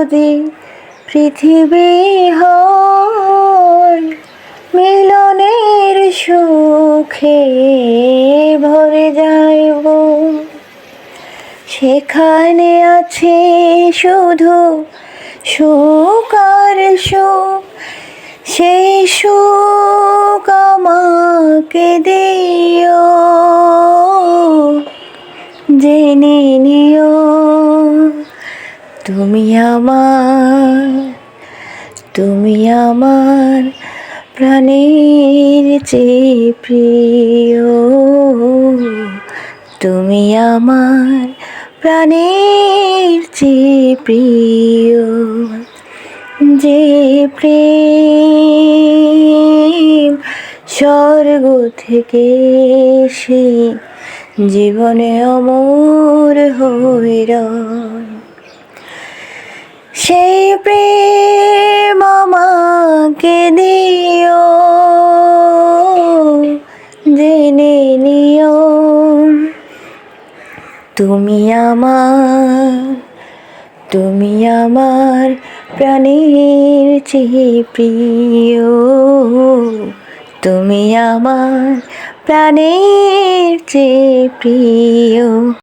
যদি পৃথিবী হয় মিলনের সুখে ভরে যাইব, সেখানে আছে শুধু সুখ আর সুখ, সেই সুখ আমাকে দিও, জেনে নিও তুমি আমার প্রাণের চেয়ে প্রিয়, তুমি আমার প্রাণের চেয়ে প্রিয়। যে প্রেম স্বর্গ থেকে সে জীবনে অমর হয়ে রয়, সেই প্রেম আমাকে দিও, জেনে নিও তুমি আমার প্রাণের চেয়ে প্রিয়, তুমি আমার প্রাণের চেয়ে প্রিয়।